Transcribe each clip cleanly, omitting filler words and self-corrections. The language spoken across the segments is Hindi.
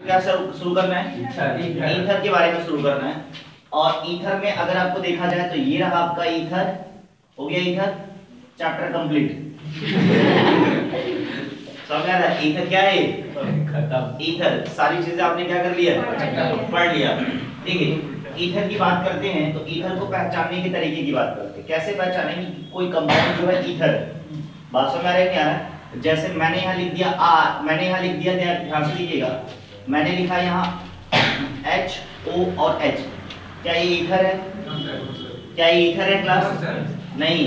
क्या शुरू करना है? ईथर के बारे में शुरू करना है। और ईथर में अगर आपको देखा जाए तो ये रहा आपका ईथर, हो गया ईथर, चैप्टर कंप्लीट। समझ आ रहा है ईथर क्या है? खत्म। ईथर सारी चीजें आपने क्या कर लिया? पढ़ लिया। ठीक है, ईथर की बात करते हैं तो ईथर को पहचानने के तरीके की बात करते हैं। कैसे पहचानेंगे कोई कंपाउंड जो है ईथर है? बात समझ आ रहा है क्या है? जैसे मैंने यहाँ लिख दिया R, मैंने यहाँ लिख दिया, ध्यान से लीजिएगा, मैंने लिखा यहाँ HO और H, क्या ये ईथर है? क्या ये ईथर है क्लास? नहीं।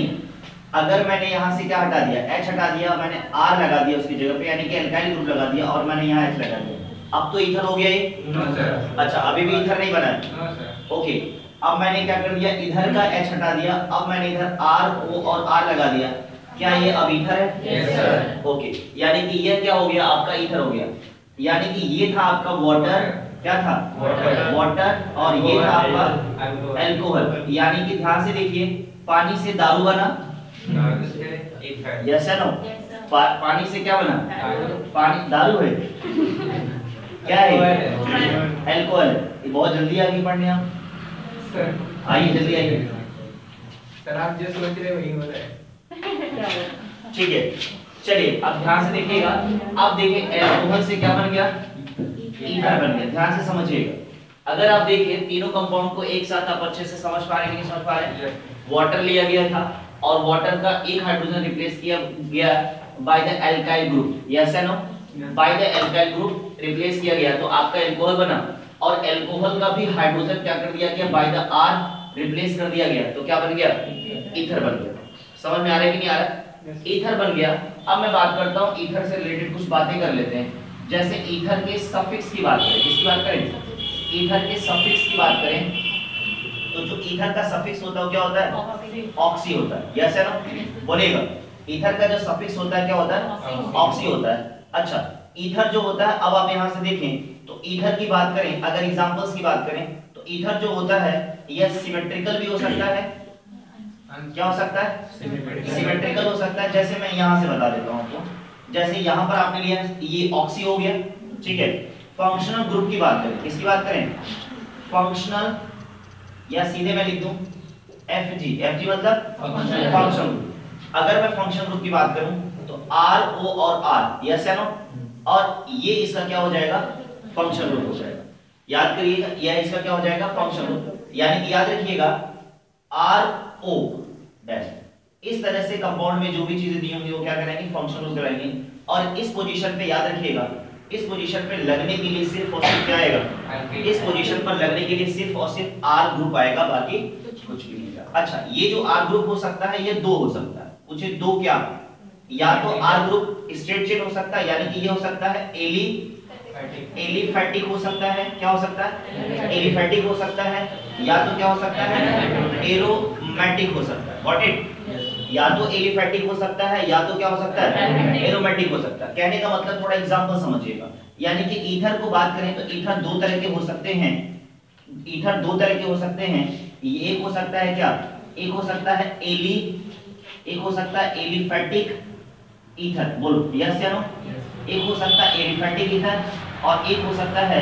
अगर मैंने यहाँ से क्या हटा दिया, H हटा दिया, मैंने R लगा दिया उसकी जगह पे, यानी कि एल्काइल ग्रुप लगा दिया, और मैंने यहाँ H लगा दिया, अब तो ईथर हो गया ये? अच्छा, अभी भी ईथर नहीं बना है। ओके, अब मैंने क्या कर दिया, इधर का H हटा दिया, अब मैंने इधर R, O और R लगा दिया, क्या ये अब ईथर है? Yes sir. ओके, यानी कि ये क्या हो गया आपका? ईथर हो गया। यानी कि ये था आपका वाटर, क्या था? वाटर, और ये था आपका अल्कोहल। यानी कि ध्यान से देखिए, पानी से दारू बना, यस है नो? पानी से क्या बना? पानी दारू है, क्या है? अल्कोहल। ये बहुत जल्दी आगे पढ़ने आप, आइए जल्दी आइए सर, आप जो सोच रहे हो वही हो रहा है। ठीक है, चलिए अब ध्यान से देखिएगा। अब देखिए अल्कोहल से क्या बन गया? ईथर बन गया। ध्यान से समझिएगा। अगर आप देखिए तीनों कंपाउंड को एक साथ आप अच्छे से समझ पा रहे हैं कि नहीं समझ पा रहे हैं? वाटर लिया गया था और वाटर का एक हाइड्रोजन रिप्लेस किया गया by the alkyl group, yes है no? By the alkyl group replace किया गया तो आपका अल्कोहल बना, और अल्कोहल का भी हाइड्रोजन क्या कर दिया गया? बाय द R रिप्लेस कर दिया गया, तो क्या बन गया? ईथर बन गया। समझ में आ रहा है कि नहीं आ रहा? ईथर बन गया। अब मैं बात करता हूँ ईथर से रिलेटेड कुछ बातें कर लेते हैं। जैसे ईथर के सफिक्स की बात करें, किसकी बात करें? ईथर के सफिक्स की बात करें तो जो ईथर का सफिक्स होता है क्या होता है? ऑक्सी होता है, यस है ना? बोलेगा, ईथर का जो सफिक्स होता है क्या होता है? ऑक्सी होता है। अच्छा, ईथर जो होता है, अब आप यहाँ से देखें तो ईथर की बात करें, अगर एग्जांपल्स की बात करें तो ईथर जो होता है यह सिमेट्रिकल भी हो सकता है। क्या हो सकता है? सिमेट्रिकल हो सकता है। जैसे मैं यहाँ से बता देता हूँ आपको, जैसे यहाँ पर आपने लिया ये ऑक्सी हो गया, ठीक है। फंक्शनल ग्रुप की बात करें, किसकी बात करें? फंक्शनल, या सीधे मैं लिख दूं FG, FG मतलब फंक्शनल ग्रुप। अगर मैं फंक्शनल ग्रुप की बात करूं तो R, O और R, यस है नो? और ये इसका क्या हो जाएगा? फंक्शनल ग्रुप हो जाएगा। याद करिएगा, यह इसका क्या हो जाएगा? Functional group. यानी कि याद रखिएगा RO डैश। इस तरह से कंपाउंड में जो भी चीजें दी होंगी वो क्या कराएंगे? फंक्शनल ग्रुप कराएंगे। और इस पोजीशन पे याद रखिएगा, इस पोजीशन पे लगने के लिए सिर्फ और सिर्फ क्या आएगा? इस पोजीशन पर लगने के लिए सिर्फ और सिर्फ R ग्रुप आएगा, बाकी कुछ भी नहीं आएगा। अच्छा, ये जो R ग्रुप हो सकता है ये दो हो सकता है। पूछे दो क्या? या तो R ग्रुप स्ट्रेट चेन हो सकता है, यानी कि ये हो सकता है एलिफैटिक हो सकता है। क्या हो सकता है? एलिफैटिक हो सकता है, या तो क्या हो सकता है? एरोमेटिक हो सकता है। Got it? या तो एलिफैटिक हो सकता है, या तो क्या हो सकता है? एरोमेटिक हो सकता है। कहने का मतलब थोड़ा एग्जांपल समझिएगा। यानी कि ईथर को बात करें तो ईथर दो तरह के हो सकते हैं। ईथर दो तरह के हो सकते हैं। एक हो सकता है क्या? एक हो सकता है एक हो सकता है एलिफैटिक ईथर, बोलो यस या नो? एक हो सकता है एलिफैटिक ईथर और एक हो सकता है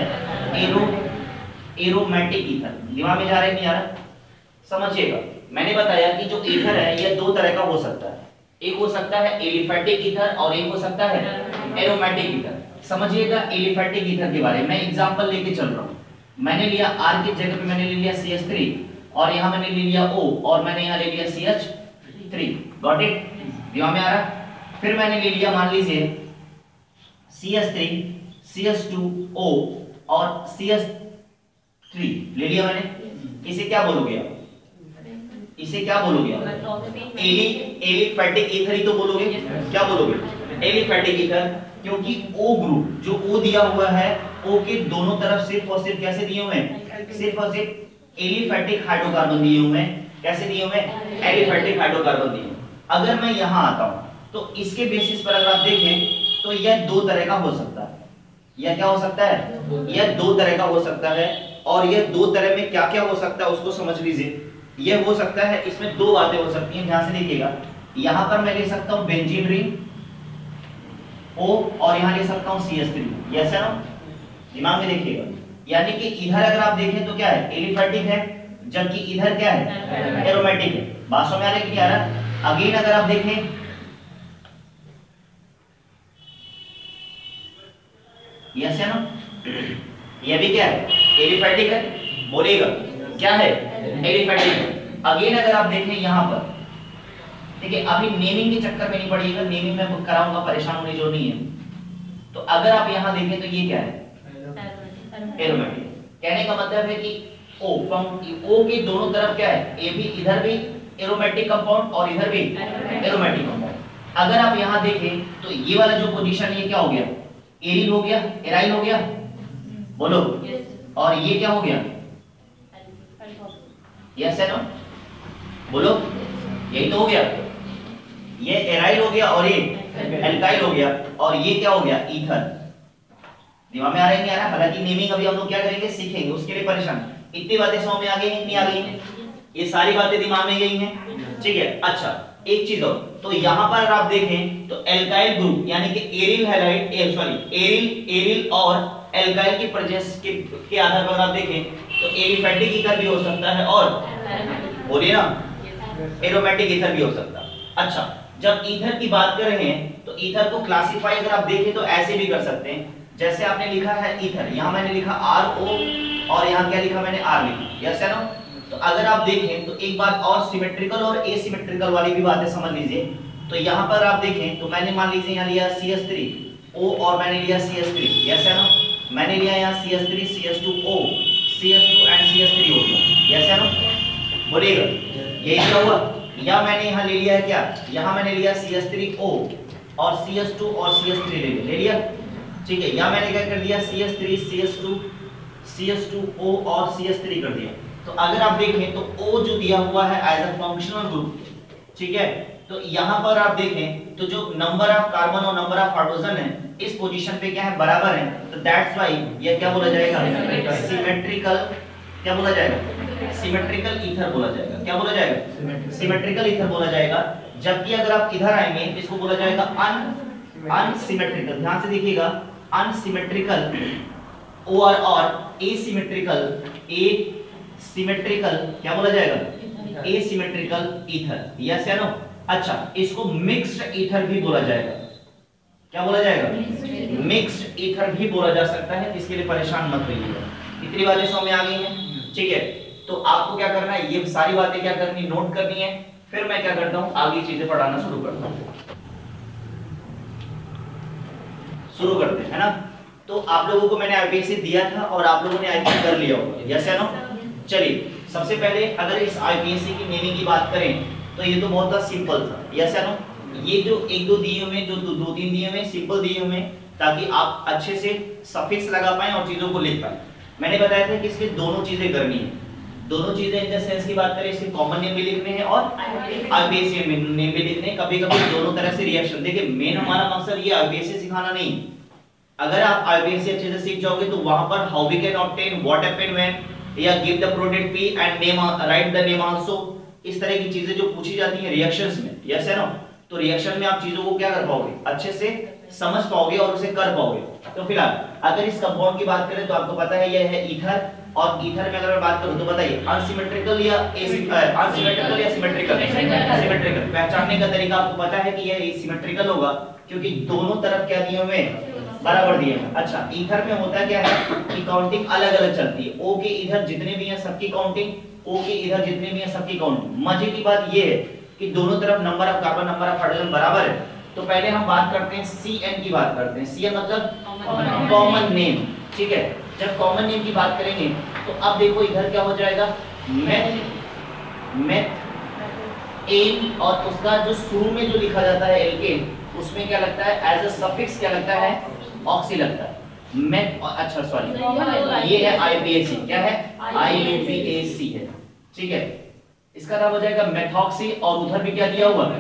एरोमेटिक ईथर। दिमाग में जा रहा है नहीं जा रहा? समझिएगा, मैंने बताया कि जो ईथर है यह दो तरह का हो सकता है। एक हो सकता है एलिफैटिक ईथर और एक हो सकता है एरोमेटिक ईथर। समझिएगा एलिफैटिक ईथर के बारे में मैं एग्जांपल लेके चल रहा हूं। मैंने लिया R की जगह पे मैंने ले लिया CH3 और यहां मैंने ले लिया O और मैंने यहां ले लिया CH3। Got it? दिमाग में आ रहा? फिर मैंने ले लिया, मान लीजिए CH3, CH2O और CH3 ले लिया मैंने। इसे क्या बोलोगे आप? इसे क्या बोलोगे आप? एलिफैटिक ईथर ही तो बोलोगे। क्या बोलोगे? एलिफैटिक ईथर, क्योंकि O ग्रुप जो O दिया हुआ है, O के दोनों तरफ सिर्फ और सिर्फ कैसे दिए हुए हैं? सिर्फ और सिर्फ एलिफैटिक हाइड्रोकार्बन दिए हुए हैं। कैसे दिए हुए हैं? एलिफैटिक हाइड्रोकार्बन दिए हुए। अगर मैं यहां आता हूं तो इसके बेसिस पर अगर आप देखें तो यह दो तरह का हो सकता है। यह क्या हो सकता है? यह दो तरह का हो सकता है। और यह दो तरह में क्या क्या हो सकता है उसको समझ लीजिए। यह हो सकता है, इसमें दो बातें हो सकती हैं, ध्यान से देखिएगा। यहां पर मैं ले सकता हूं बेंजीन रिंग O और यहां ले सकता हूं CH3, यस है ना? दिमाग में देखिएगा, यानी कि इधर अगर आप देखें तो क्या है, एलिफैटिक है, जबकि इधर क्या है, एरोमेटिक है। बात समझ आ रहा है कि नहीं आ रहा? अगेन अगर आप देखें, यस है ना, ये भी क्या है, एलिफैटिक है, बोलेगा क्या है, एलिफैटिक है। अगेन अगर आप देखें यहाँ पर, देखिए अभी नेमिंग के चक्कर में नहीं पड़िएगा, नेमिंग में कराऊंगा, परेशान होने जो नहीं है। तो अगर आप यहाँ देखें तो ये क्या है, एरोमेटिक। कहने का मतलब है कि ओ के दोनों तरफ क्या है, ए भी, इधर भी एरोमेटिक कंपाउंड और इधर भी एरोमेटिक कंपाउंड। अगर आप यहाँ देखें तो ये वाला जो पोजीशन, ये क्या हो गया, एरिल हो गया, एराइल हो गया, बोलो। और ये क्या हो गया, यस है ना, बोलो, यही तो हो गया, ये एराइल हो गया और ये एल्काइल हो गया, और ये क्या हो गया, ईथर। दिमाग में आ रहा है नहीं आ रहा? हालांकि नेमिंग अभी हम लोग क्या करेंगे, सीखेंगे, उसके लिए परेशान। इतनी बातें समझ में आ गई हैं, नहीं आ गई हैं? ये सारी बातें दिमाग में गई हैं, ठीक है। अच्छा एक चीज और, तो यहाँ पर अगर आप देखें तो एल्काइल ग्रुप यानी कि एरिल हैलाइड, एरिल और एल्काइल की प्रेजेंस के आधार पर आप देखें तो एलिफैटिक ईथर भी हो सकता है और बोलिए ना एरोमेटिक ईथर भी हो सकता है। अच्छा जब ईथर की बात कर रहे हैं तो ईथर को क्लासिफाई अगर आप देखें तो ऐसे भी कर सकते हैं, जैसे आपने लिखा है ईथर, यहाँ मैंने लिखा RO और यहाँ क्या लिखा मैंने R लिखा, यस है ना। तो अगर आप देखें तो एक बात और, सिमेट्रिकल और एसिमेट्रिकल वाली भी बातें समझ लीजिए। तो यहाँ पर आप देखें तो मैंने मान लीजिए यहाँ लिया CH3 O और मैंने लिया CH3, यस है ना। मैंने लिया यहाँ CH3 CH2 O CH2 and CH3 हो गया, यस है ना, बोलिएगा यही क्या हुआ। या मैंने यहाँ ले लिया है क्या, यहाँ मैंने लिया CH3O और CH2 और CH3 ले लिया, ठीक है। या मैंने क्या कर दिया CH3 CH2 CH2O और CH3 कर दिया। तो अगर आप देखें तो O जो दिया हुआ है एज अ फंक्शनल ग्रुप, ठीक है। तो यहाँ पर आप देखें तो जो नंबर ऑफ कार्बन और नंबर ऑफ हाइड्रोजन है इस पोजीशन पे क्या है, बराबर है। तो दैट्स व्हाई ये क्या बोला जाएगा, सिमेट्रिकल, क्या बोला जाएगा, सिमेट्रिकल ईथर बोला जाएगा। क्या बोला जाएगा, सिमेट्रिकल ईथर बोला जाएगा। जबकि अगर आप इधर आएंगे तो इसको बोला जाएगा अनसिमेट्रिकल। ध्यान से देखिएगा, अनसिमेट्रिकल और एसिमेट्रिकल, एसिमेट्रिकल क्या बोला जाएगा, एसिमेट्रिकल ईथर, यस या नो। अच्छा इसको मिक्स्ड ईथर भी बोला जाएगा। क्या बोला जाएगा, मिक्स्ड ईथर भी बोला जा सकता है, इसके लिए परेशान मत होइएगा। इतनी बातें समझ में आ गई हैं, ठीक है। तो आपको क्या करना है, ये सारी बातें क्या करनी, नोट करनी है। फिर मैं क्या करता हूं, आगे चीजें पढ़ाना शुरू करता हूं। शुरू करते हैं, है ना। तो आप लोगों को मैंने आईपीएससी दिया था और आप लोगों ने आईपीएससी कर लिया होगा, यस है ना। चलिए सबसे पहले अगर इस आईपीएससी की नेमिंग की बात करें तो ये तो बहुत सिंपल था, यस है ना। ये जो एक दो दिए हुए, जो दो तीन दिए हुए सिंपल दिए हुए, ताकि आप अच्छे से सफिक्स लगा पाएं और चीजों को लिख पाएं। मैंने बताया था कि इसमें दोनों चीजें करनी है, दोनों चीजें इन द सेंस की बात करें, इसके कॉमन नेम भी लिखने हैं और आईपीएससी नेम भी लिखने हैं। कभी-कभी दोनों तरह से रिएक्शन, देखिए मेन हमारा मकसद ये आईपीएससी सिखाना नहीं। अगर आप आईपीएससी अच्छे से सीख जाओगे तो वहां पर how we can obtain, what happened when, या give the product P and name, right the name also, इस तरह की चीजें जो पूछी जाती हैं रिएक्शंस में, यस है ना। तो रिएक्शन में आप चीजों को क्या कर पाओगे, अच्छे से समझ पाओगे और उसे कर पाओगे। तो फिलहाल अगर इस कंपाउंड की बात करें तो आपको पता है यह है ईथर, और ईथर में अगर मैं बात करूं तो बताइए अनसिमेट्रिकल या अनसिमेट्रिकल या सिमेट्रिकल, सिमेट्रिकल। पहचानने का तरीका आपको पता है कि यह सिमेट्रिकल होगा क्योंकि दोनों तरफ क्या दिए हुए हैं, बराबर दिए हैं। अच्छा ईथर में होता क्या है कि काउंटिंग अलग-अलग चलती है, O के इधर जितने भी हैं सबकी काउंटिंग, O के इधर जितने भी हैं सबकी काउंटिंग। मजे की बात ये है कि दोनों तरफ number of carbon, number of hydrogen बराबर है। तो पहले हम बात करते हैं CN की बात करते हैं। CN मतलब कॉमन नेम, ठीक है। जब कॉमन नेम की बात करेंगे तो अब देखो इधर क्या हो जाएगा, मेथेन, और उसका जो शुरू में जो लिखा जाता है एल्केन, उसमें क्या लगता है एज अ सफिक्स, क्या लगता है, ऑक्सी लगता है। मेथ, अच्छा सॉरी ये है आईपीएसी, क्या है, आईपीएसी है, ठीक है। इसका नाम हो जाएगा मेथॉक्सी और उधर भी क्या दिया हुआ है,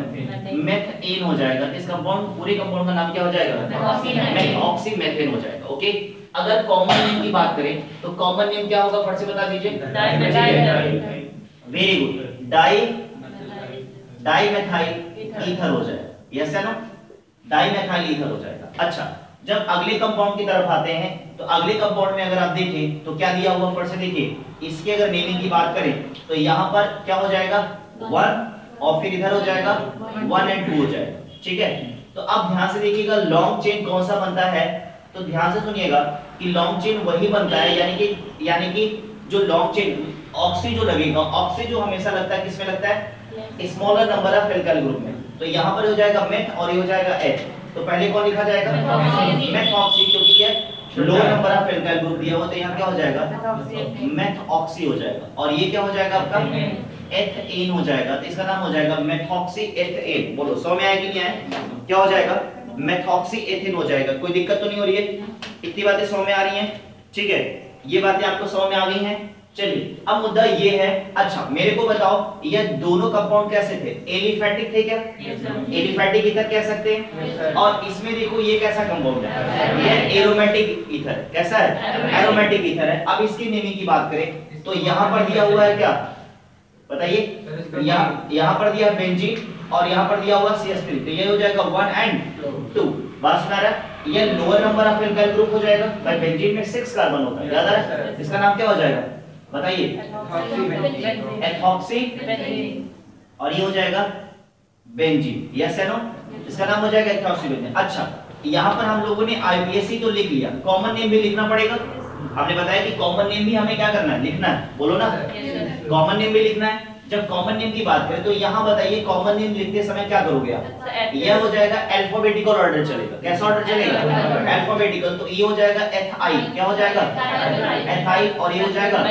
मेथेन हो जाएगा। इस कंपाउंड, पूरे कंपाउंड का नाम क्या हो जाएगा, मेथॉक्सी मेथेन हो जाएगा, ओके। अगर कॉमन नेम की बात करें तो कॉमन नेम क्या होगा, फट से बता दीजिए, वेरी गुड, डाइमेथाइल ईथर हो जाएगा, यस है ना, डाइमेथाइल ईथर हो जाएगा। अच्छा जब अगले कंपाउंड की तरफ आते हैं तो अगले कंपाउंड में अगर आप देखें तो क्या दिया हुआ ऊपर से देखिए, इसके अगर नेमिंग की बात करें तो यहाँ पर क्या हो जाएगा 1 और फिर इधर हो जाएगा 1 एंड 2 हो जाएगा, ठीक है। तो अब ध्यान से देखिएगा लॉन्ग चेन कौन सा बनता है, तो ध्यान से सुनिएगा कि लॉन्ग चेन वही बनता है, यानी कि जो लॉन्ग चेन ऑक्सी जो लगेगा, ऑक्सी जो हमेशा लगता है किसमें लगता है, smaller number of alkyl group में। तो यहाँ पर हो जाएगा मेथ और ये हो जाएगा एच, तो पहले कौन लिखा जाएगा मेथॉक्सी, क्योंकि ये lower number of alkyl group दिया हुआ, तो यहाँ क्या हो जाएगा मेथॉक्सी हो जाएगा। और ये क्या हो जाएगा आपका एथेन हो जाएगा, तो इसका नाम हो जाएगा मेथॉक्सी एथेन। बोलो 100 में आया कि नहीं आया, क्या हो जाएगा मेथॉक्सी एथेन हो जाएगा। कोई दिक्कत तो नहीं हो रही है, इतनी बातें 100 में आ रही हैं, ठीक है, ये बातें आपको 100 में आ गई हैं। चलिए अब मुद्दा ये है, अच्छा मेरे को बताओ ये दोनों कंपाउंड कैसे थे, एलिफैटिक थे क्या, एलिफैटिक ईथर कह सकते हैं। और इसमें देखो ये कैसा कंपाउंड है, ये एरोमेटिक ईथर, कैसा है एरोमेटिक ईथर है। अब इसकी नेमिंग की बात करें तो यहाँ पर दिया हुआ है क्या बताइए, यहाँ पर दिया बेंजीन और यहाँ पर दिया हुआ CH3, तो ये हो जाएगा 1 एंड 2। बात सुना रहा, ये lower number of alkyl group हो जाएगा, भाई बेंजीन में 6 कार्बन होता है, याद आ रहा है, इसका नाम क्या हो जाएगा बताइए एथॉक्सी, और ये हो जाएगा बेंजीन, यस है नो, इसका नाम हो जाएगा एथॉक्सी बेंजीन। अच्छा यहाँ पर हम लोगों ने IUPAC तो लिख लिया, कॉमन नेम भी लिखना पड़ेगा, हमने बताया कि कॉमन नेम भी हमें क्या करना है लिखना है, बोलो ना कॉमन नेम भी लिखना है। जब कॉमन नेम की बात करें तो यहाँ बताइए कॉमन नेम लिखते समय क्या करोगे आप, यह हो जाएगा अल्फाबेटिकल ऑर्डर चलेगा, कैसा ऑर्डर चलेगा अल्फाबेटिकल, तो ये हो जाएगा एथाइल, क्या हो जाएगा एथाइल, और ये हो जाएगा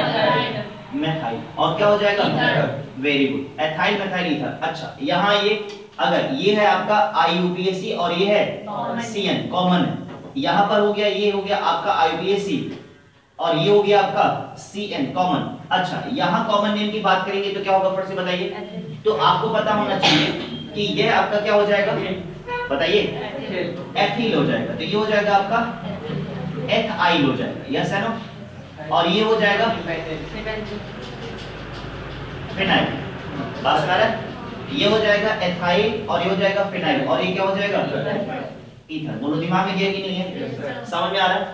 मेथाइल, और क्या हो जाएगा very good ethyl methyl ether. अच्छा यहाँ ये अगर ये है आपका IUPAC और ये है CN कॉमन है, यहाँ पर हो गया ये हो गया आपका IUPAC और ये हो गया आपका CN कॉमन। अच्छा यहाँ कॉमन नेम की बात करेंगे तो क्या होगा फट से बताइए, तो आपको पता होना चाहिए कि ये आपका क्या हो जाएगा बताइए एथिल हो जाएगा, तो ये हो जाएगा आपका एथाइल हो जाएगा, यस है ना, और ये हो जाएगा फिनाइल, बात सुना रहा, ये हो जाएगा एथाइल और ये हो जाएगा फिनाइल, और ये क्या हो जाएगा ईथर। बोलो दिमाग में गया कि नहीं है, समझ में आ रहा है,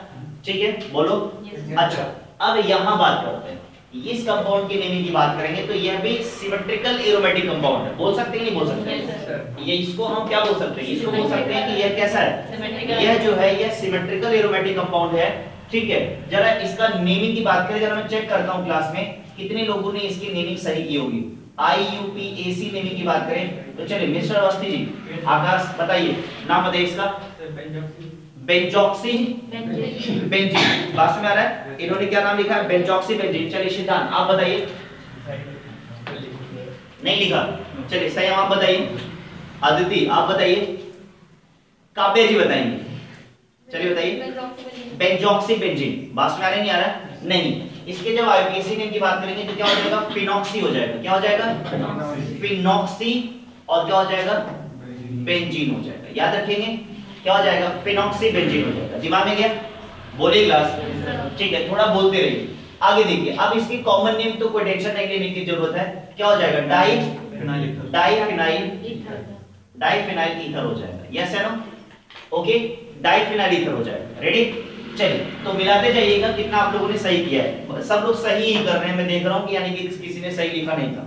ठीक है बोलो। अच्छा अब यहाँ बात करते हैं, इस कंपाउंड की नेमिंग की बात करेंगे तो यह भी सिमेट्रिकल एरोमेटिक कंपाउंड है, बोल सकते हैं नहीं बोल सकते, ये इसको हम क्या बोल सकते हैं, इसको बोल सकते हैं कि यह कैसा है, यह जो है यह सिमेट्रिकल एरोमेटिक कंपाउंड है, ठीक है। जरा इसका नेमिंग की बात करें, जरा मैं चेक करता हूँ क्लास में कितने लोगों ने इसकी नेमिंग सही की होगी। IUPAC नेमिंग की बात करें तो चलिए मिस्टर अवस्थी जी आकाश बताइए नाम बताइए इसका, बेंजॉक्सी बेंजीन, बात में आ रहा है, इन्होंने क्या नाम लिखा है बेंजॉक्सी बेंजीन। चलिए सिद्धांत आप बताइए, नहीं लिखा, चलिए सही आप बताइए, अदिति आप बताइए, काव्या जी बताएंगे, चलिए बताइए बेंजॉक्सी बेंजीन, बात में आ रहा है नहीं आ रहा है, नहीं। इसके जब IUPAC नेम की बात करेंगे तो क्या हो जाएगा फिनॉक्सी हो जाएगा, क्या हो जाएगा फिनॉक्सी, और क्या हो जाएगा बेंजीन हो जाएगा, याद रखेंगे क्या हो जाएगा फिनॉक्सी बेंजीन हो जाएगा, दिमाग में गया, बोलिए क्लास, ठीक है थोड़ा बोलते रहिए। आगे देखिए अब इसकी कॉमन नेम तो कोई टेंशन नहीं लेने की जरूरत है, क्या हो जाएगा डाइफिनाइल ईथर हो जाएगा, यस है ना, ओके डाइफिनाइल ईथर हो जाएगा, रेडी। चलिए तो मिलाते जाइएगा कितना आप लोगों ने सही किया है, सब लोग सही ही कर रहे हैं, मैं देख रहा हूं कि यानी कि किसी ने सही लिखा नहीं था।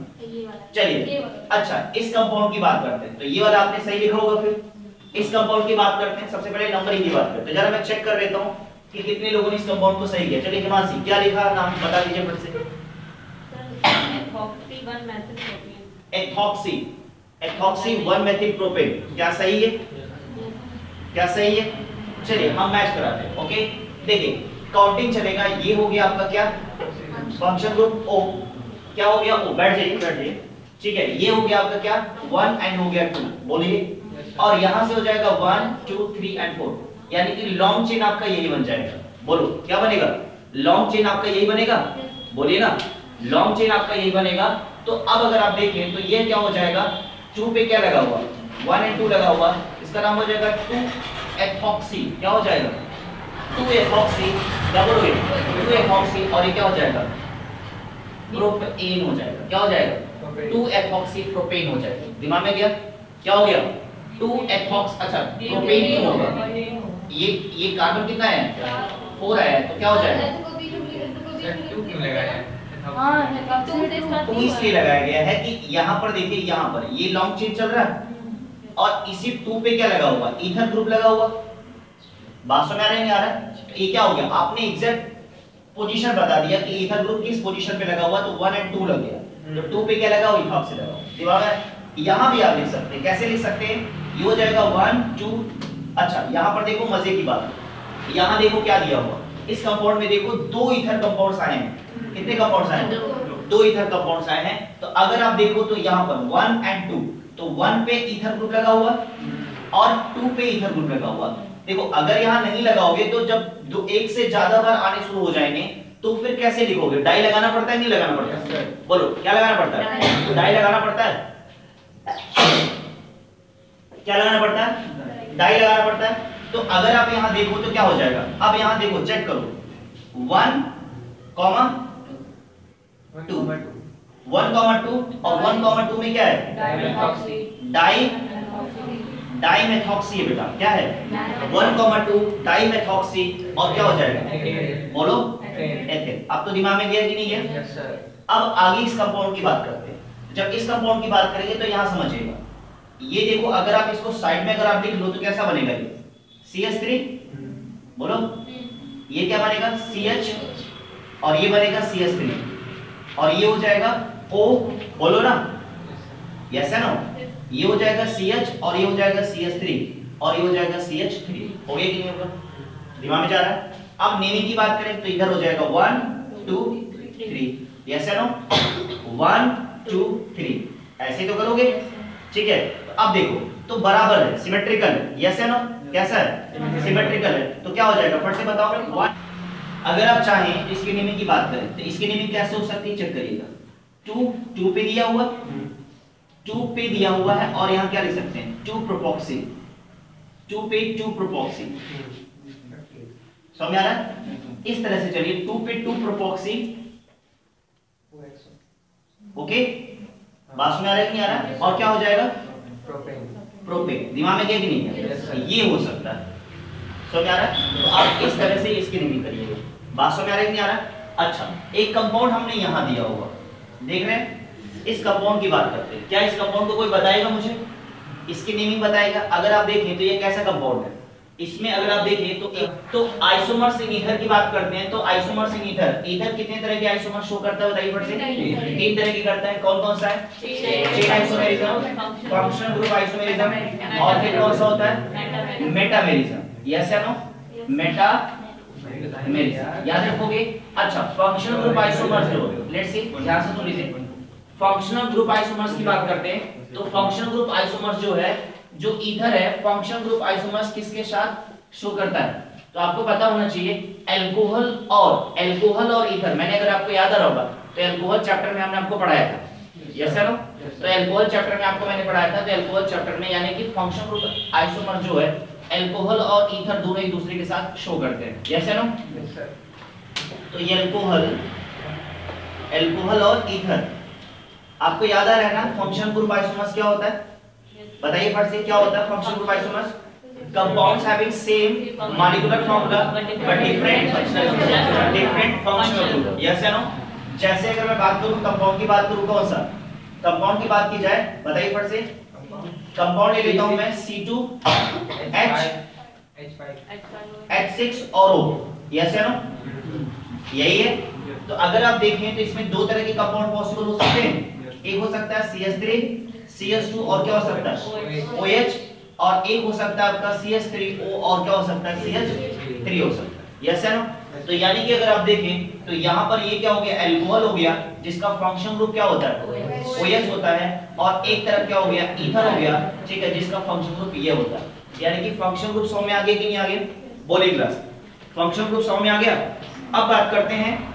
चलिए अच्छा इस कंपाउंड की बात करते हैं, तो ये वाला आपने सही लिखा होगा, फिर इस कंपाउंड की बात करते हैं, सबसे पहले नंबरिंग की बात करते हैं, जरा मैं चेक कर लेता हूं कि कितने लोगों ने इस कंपाउंड को सही किया। चलिए हिमांशी क्या लिखा, नाम बता दीजिए फट से। एथॉक्सी एथॉक्सी 1 मेथिल प्रोपेन, क्या सही है, क्या सही है, चलिए हम मैच कराते हैं, ओके। देखिए काउंटिंग चलेगा, ये हो गया आपका क्या फंक्शन ग्रुप O, क्या हो गया O, बैठ जाइए, ठीक है, ये हो गया आपका क्या 1 एंड हो गया 2, बोलिए, और यहां से हो जाएगा 1 2 3 एंड 4, यानी कि लॉन्ग चेन आपका यही बन जाएगा, बोलो क्या बनेगा, लॉन्ग चेन आपका यही बनेगा, बोलिए ना लॉन्ग चेन आपका यही बनेगा। तो अब अगर आप देखें तो ये क्या हो जाएगा 2 पे क्या लगा हुआ 1 एंड 2 लगा हुआ, इसका नाम हो जाएगा 2 एथॉक्सी, क्या हो जाएगा 2 एथॉक्सी, क्या बोलोगे 2 एथॉक्सी, और ये क्या हो जाएगा प्रोपेन हो जाएगा, क्या हो जाएगा 2 एथॉक्सी प्रोपेन हो जाएगा, दिमाग में गया क्या हो गया 2 एथॉक्स, अच्छा प्रोपेन क्यों होगा ये कार्बन कितना है 4 आया है, तो क्या हो जाएगा सर 2 क्यों लगाया है? तो इसलिए लगाया गया है कि यहाँ पर देखिए, यहाँ पर ये लॉन्ग चेन चल रहा है और इसी 2 पे क्या लगा हुआ, ईथर ग्रुप लगा हुआ। बात समझ आ रहा है नहीं आ रहा है? तो ये क्या हो गया, आपने एग्जैक्ट पोजीशन बता दिया कि ईथर ग्रुप किस पोजीशन पे लगा हुआ, तो 1 और 2 लग गया। तो 2 पे क्या लगा हुआ, इथॉक्सी लगा हुआ। दिमाग में यहाँ भी आप लिख सकते हैं, कैसे लिख सकते हैं, ये हो जाएगा 1 2। अच्छा यहाँ पर देखो मजे की बात, यहाँ देखो क्या दिया हुआ, इस कंपाउंड में देखो 2 ईथर कंपाउंड्स आए हैं। कितने कंपाउंड्स आए हैं, 2 ईथर कंपाउंड्स आए हैं। तो अगर आप देखो तो यहाँ पर 1 और 2, तो 1 पे ईथर ग्रुप लगा हुआ और 2 पे ईथर ग्रुप लगा हुआ। देखो अगर यहाँ नहीं लगाओगे तो जब एक से ज्यादा बार आने शुरू हो जाएंगे तो फिर कैसे लिखोगे, डाई लगाना पड़ता है नहीं लगाना पड़ता है, बोलो क्या लगाना पड़ता है, तो डाई लगाना पड़ता है, क्या लगाना पड़ता है, डाई लगाना पड़ता है। तो अगर आप यहाँ देखो तो क्या हो जाएगा, अब यहाँ देखो चेक करो 1, 2 1, 2 और 1, 2 में क्या है, डाई मेथॉक्सी है बेटा, क्या है 1, 2 डाई मेथॉक्सी और क्या हो जाएगा, बोलो एथेन। अब तो दिमाग में गया कि नहीं गया? Yes sir. अब आगे इस कंपाउंड की बात करते हैं। जब इस कंपाउंड की बात करेंगे तो यहाँ समझिएगा, ये देखो अगर आप इसको साइड में अगर आप लिख लो तो कैसा बनेगा, ये CH3, बोलो ये क्या बनेगा CH और ये बनेगा CH3 और ये हो जाएगा O, बोलो ना यस है ना, ये हो जाएगा CH और ये हो जाएगा CH3 और ये हो जाएगा CH3। हो गया कि नहीं होगा, दिमाग में जा रहा है? अब नेमिंग की बात करें तो इधर हो जाएगा 1 2 3, यस है ना, 1 2 3 ऐसे तो करोगे, ठीक है। तो अब देखो तो बराबर है, सिमेट्रिकल है, यस है ना, कैसा है, सिमेट्रिकल है। तो क्या हो जाएगा फट से बताओ 1। अगर आप चाहें तो इसकी नेमिंग की बात करें तो इसकी नेमिंग कैसे हो सकती है, चेक करिएगा, 2 पे दिया हुआ, 2 पे दिया हुआ है और यहाँ क्या लिख सकते हैं 2 प्रोपोक्सी, 2 पे 2 प्रोपोक्सी, समझ आ रहा है? इस तरह से चलिए 2 पे 2 प्रोपोक्सी, ओके बात समझ आ रहा है कि नहीं आ रहा है? और क्या हो जाएगा प्रोपेन, दिमाग में गया कि नहीं गया? ये हो सकता है, समझ आ रहा है? तो आप इस तरह से इसकी नेमिंग करिएगा, बात समझ आ रहा है कि नहीं आ रहा है? अच्छा एक कंपाउंड हमने यहाँ दिया हुआ, देख रहे हैं, इस कंपाउंड की बात करते हैं। क्या इस कंपाउंड को कोई बताएगा मुझे, इसकी नेमिंग बताएगा? अगर आप देखें तो ये कैसा कंपाउंड है, इसमें अगर आप देखें तो एक तो आइसोमर्स इन ईथर की बात करते हैं। तो आइसोमर्स इन ईथर, ईथर कितने तरह के आइसोमर शो करता है बताइए फट से? 3 तरह के करता है, कौन कौन सा है? Chain isomerism, functional group isomerism और फिर कौन सा होता है मेटामेरिज्म, यस या नो, मेटामेरिज्म याद रखोगे। अच्छा फंक्शनल ग्रुप आइसोमर्स जो, लेट्स सी ध्यान से सुन लीजिए, फंक्शनल ग्रुप आइसोमर्स की बात करते हैं। तो फंक्शनल ग्रुप आइसोमर्स जो है, जो ईथर है, फंक्शनल ग्रुप आइसोमर्स किसके साथ शो करता है? तो आपको पता होना चाहिए अल्कोहल और ईथर। मैंने अगर आपको याद आ रहा होगा तो अल्कोहल चैप्टर में हमने आपको पढ़ाया था, यस सर। तो अल्कोहल चैप्टर में आपको मैंने पढ़ाया था। तो अल्कोहल चैप्टर में यानी कि फंक्शनल ग्रुप आइसोमर जो है अल्कोहल और ईथर दोनों एक दूसरे के साथ शो करते हैं, यस सर। तो ये अल्कोहल और ईथर आपको याद आ रहा है ना। फंक्शनल ग्रुप आइसोमर्स क्या होता है बताइए फट से, क्या होता है functional group isomers? compounds having same molecular formula but different functional group, yes या no? जैसे अगर मैं बात करूं कंपाउंड की बात करूं, कौन सा कंपाउंड की बात की जाए बताइए फट से? कंपाउंड ले लेता हूं मैं C2H5H6 और O, यस या नो, यही है। तो अगर आप देखें तो इसमें 2 तरह के कंपाउंड पॉसिबल हो सकते हैं। एक हो सकता है CH3 CH2 और क्या हो सकता है OH, और एक हो सकता है आपका CH3O और क्या हो सकता है CH3 हो सकता है, यस या नो। तो यानी कि अगर आप देखें तो यहाँ पर ये क्या हो गया, अल्कोहल हो गया जिसका फंक्शन ग्रुप क्या होता है OH होता है, और एक तरफ क्या हो गया ईथर हो गया, ठीक है, जिसका फंक्शन ग्रुप ये होता है। यानी कि फंक्शन ग्रुप समझ में आ गया कि नहीं आ गया? बोलिए क्लास, फंक्शन ग्रुप समझ में आ गया। अब बात करते हैं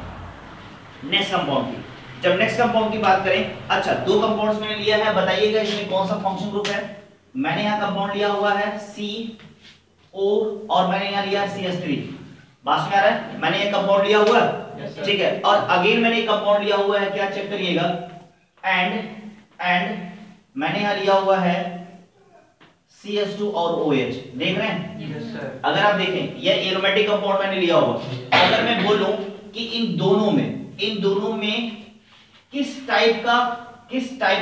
नेक्स्ट कंपाउंड की। जब नेक्स्ट कंपाउंड की बात करें, अच्छा 2 कंपाउंड्स मैंने लिया है, बताइएगा इसमें कौन सा फंक्शन ग्रुप है। मैंने यहाँ कंपाउंड लिया हुआ है CO और मैंने यहाँ लिया है CH3, बात में आ रहा है? मैंने ये कंपाउंड लिया हुआ है, ठीक है, और अगेन मैंने एक कंपाउंड लिया हुआ है, क्या चेक करिएगा, एंड मैंने यहाँ लिया हुआ है CH2 और OH, देख रहे हैं? Yes sir. अगर आप देखें ये एरोमेटिक कंपाउंड मैंने लिया हुआ, अगर मैं बोलूं कि इन दोनों में किस टाइप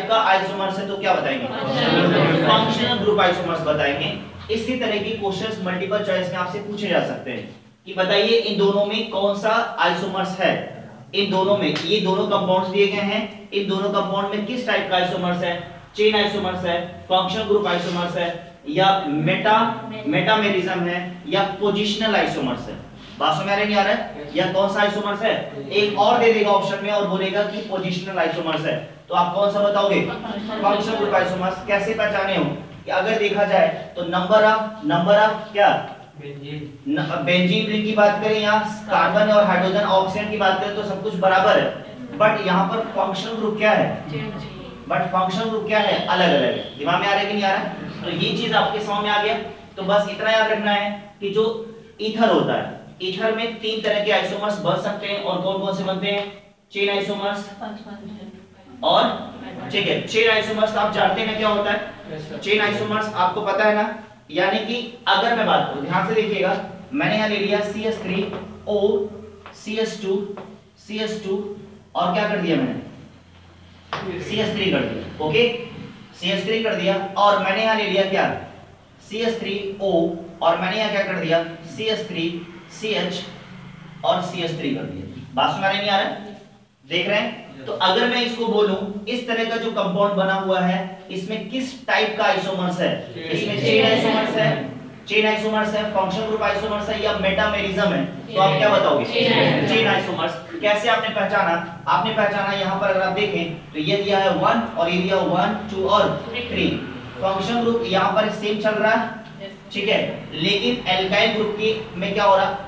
का आइसोमर्स है तो क्या बताएंगे? फंक्शनल ग्रुप आइसोमर्स बताएंगे। इसी तरह के क्वेश्चंस मल्टीपल चॉइस में आपसे पूछे जा सकते हैं कि बताइए इन दोनों में कौन सा आइसोमर्स है। इन दोनों में ये दोनों कंपाउंड्स दिए गए हैं, इन दोनों कंपाउंड में किस टाइप का आइसोमर्स है? चेन आइसोमर्स है, फंक्शनल ग्रुप आइसोमर्स है, या मेटामेरिज्म है, या पोजिशनल आइसोमर्स है। बात समझ आ रही नहीं आ रहा है? या कौन सा आइसोमर्स है? एक और दे देगा ऑप्शन में और बोलेगा कि पोजिशनल आइसोमर्स है, तो आप कौन सा बताओगे? Functional group isomers. कैसे पहचाने हो कि अगर देखा जाए तो नंबर ऑफ क्या बेंजीन रिंग की बात करें या कार्बन और हाइड्रोजन ऑक्सीजन की बात करें तो सब कुछ बराबर है, बट यहाँ पर फंक्शनल ग्रुप क्या है? अलग अलग है। दिमाग में आ रहा है कि नहीं आ रहा है? तो ये चीज आपके समझ में आ गया। तो बस इतना याद रखना है कि जो ईथर होता है, ईथर में 3 तरह के आइसोमर्स बन सकते हैं, और कौन कौन से बनते हैं? चेन आइसोमर्स और ठीक है, चेन आइसोमर्स आप जानते हैं क्या होता है? चेन आइसोमर्स आपको पता है ना, यानी कि अगर मैं बात करूं, ध्यान से देखिएगा, मैंने यहां ले लिया CH3O CH2 और क्या कर दिया मैंने? CH3 कर दिया। ओके, CH3 कर दिया, और मैंने यहां ले लिया क्या? CH3O, और मैंने यहां क्या कर दिया? CH3 CH और CH3 कर दिया। बात समझ नहीं आ रहा है? देख रहे हैं? तो अगर मैं इसको बोलूं इस तरह का जो कंपाउंड बना हुआ है, इसमें किस टाइप का आइसोमर्स है? इसमें चेन आइसोमर्स है, फंक्शनल ग्रुप आइसोमर्स है, या मेटामेरिज्म है? तो आप क्या बताओगे? Chain isomers. कैसे आपने पहचाना? आपने पहचाना यहाँ पर अगर आप देखें तो ये दिया है 1 और ये दिया 1 2 और 3। फंक्शनल ग्रुप यहाँ पर सेम चल रहा है, ठीक है, लेकिन एल्काइल ग्रुप की में क्या हो रहा?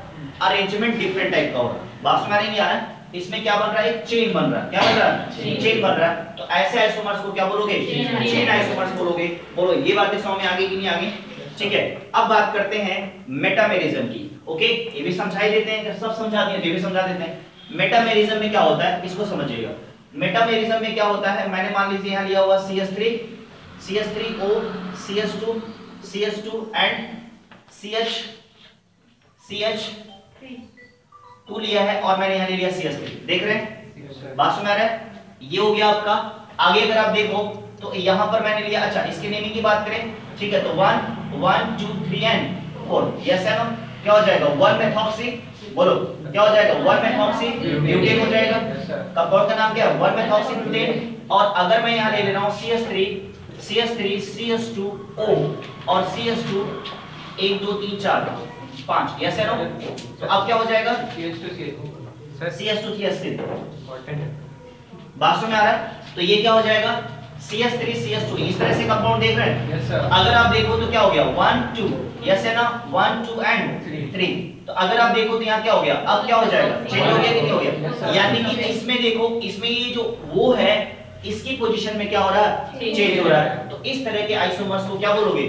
अरेंजमेंट डिफरेंट टाइप का हो रहा है। बात समझ नहीं आ रहा है? इसमें क्या बन रहा है? एक चेन बन रहा है। क्या बन रहा है? चेन बन रहा है। तो ऐसे आइसोमर्स को क्या बोलोगे? चेन आइसोमर्स बोलोगे। बोलो, ये बातें समझ में आ गई कि नहीं आ गई? ठीक है, अब बात करते हैं मेटामेरिज्म की। ओके, ये भी समझा ही देते हैं, सब समझा दिए, ये भी समझा देते हैं। मेटामेरिज्म में क्या होता है इसको समझिएगा। मेटामेरिज्म में क्या होता है? मैंने मान लीजिए यहाँ लिया हुआ CH3O CH2 एंड CH2 लिया है, और मैंने यहाँ ले लिया CH3। देख रहे हैं? बात समझ आ रहा है? ये हो गया आपका। आगे अगर आप देखो तो यहाँ पर मैंने लिया, अच्छा इसके नेमिंग की बात करें, ठीक है, तो 1 2 3 एंड 4, यस है ना? क्या हो जाएगा? 1 मेथॉक्सी, बोलो क्या हो जाएगा? 1 मेथॉक्सी ब्यूटेन हो जाएगा। कंपाउंड का नाम क्या है? 1 मेथॉक्सी ब्यूटेन। और अगर मैं यहाँ ले ले रहा हूँ CH3 CH2O और CH2 1 2 3 4 5, यस है ना? तो अब क्या हो जाएगा? CH2 बात समझ में आ रहा है? तो ये क्या हो जाएगा? CH3 CH2, इस तरह से कंपाउंड देख रहे हैं? Yes sir. अगर आप देखो तो क्या हो गया? 1 2, यस है ना? 1 2 एंड 3। तो अगर आप देखो तो यहाँ क्या हो गया? अब क्या हो जाएगा? चेंज हो गया कि नहीं हो गया? यानी कि इसमें देखो, इसमें ये जो वो है, इसकी पोजीशन में क्या हो रहा है? चेंज हो रहा है। तो इस तरह के आइसोमर्स को क्या बोलोगे?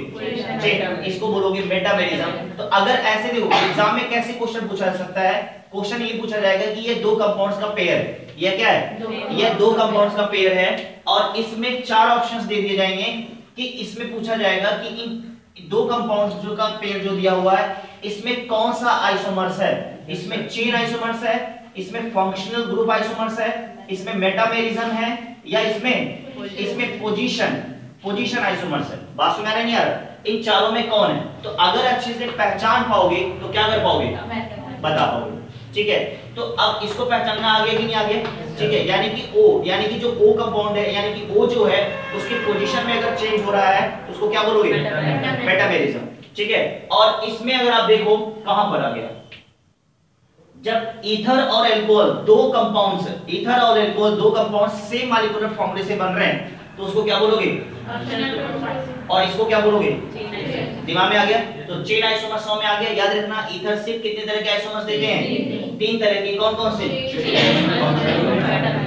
चेन। इसको बोलोगे मेटामेरिज्म। तो अगर ऐसे देखो एग्जाम में कैसे क्वेश्चन पूछा जा सकता है? क्वेश्चन ये पूछा जाएगा कि ये 2 कंपाउंड्स का पेयर है। ये क्या है? ये 2 कंपाउंड्स का पेयर है, और इसमें 4 ऑप्शंस दे दिए जाएंगे कि इसमें पूछा जाएगा कि इन 2 कंपाउंड्स जो का पेयर जो दिया हुआ है, इसमें कौन सा आइसोमर्स है? इसमें चेन आइसोमर्स है, इसमें फंक्शनल ग्रुप आइसोमर्स है, इसमें मेटामेरिज्म है, या इसमें पोजीशन आइसोमर्स है। बात समझ नहीं आ रहा? इन चारों में कौन है? तो अगर अच्छे से पहचान पाओगे तो क्या कर पाओगे? बता पाओगे। ठीक है, तो अब इसको पहचानना आ गया कि नहीं आ गया? ठीक है, यानी कि जो O कंपाउंड है, यानी कि O जो है उसकी पोजीशन में अगर चेंज हो रहा है तो उसको क्या बोलोगे? मेटामेरिज्म। ठीक है, और इसमें अगर आप देखो कहां पर आ गया, जब ईथर और अल्कोहल 2 कंपाउंड्स सेम मॉलिक्यूलर फॉर्मूले से बन रहे हैं तो उसको क्या बोलोगे? और इसको क्या बोलोगे? दिमाग में आ गया? तो चेन आइसोमर्स में आ गया। याद रखना, ईथर सिर्फ कितने तरह के आइसोमर्स देते हैं? 3 तरह के। कौन कौन से?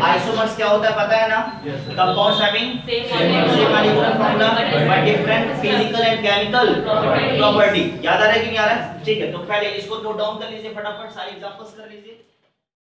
आइसोमर्स क्या होता है पता है ना? Compounds having same molecular formula but different physical and chemical property. याद आ रहा है कि नहीं आ रहा है? ठीक है, तो पहले इसको नोट डाउन कर लीजिए, फटाफट सारे एग्जांपल्स कर लीजिए।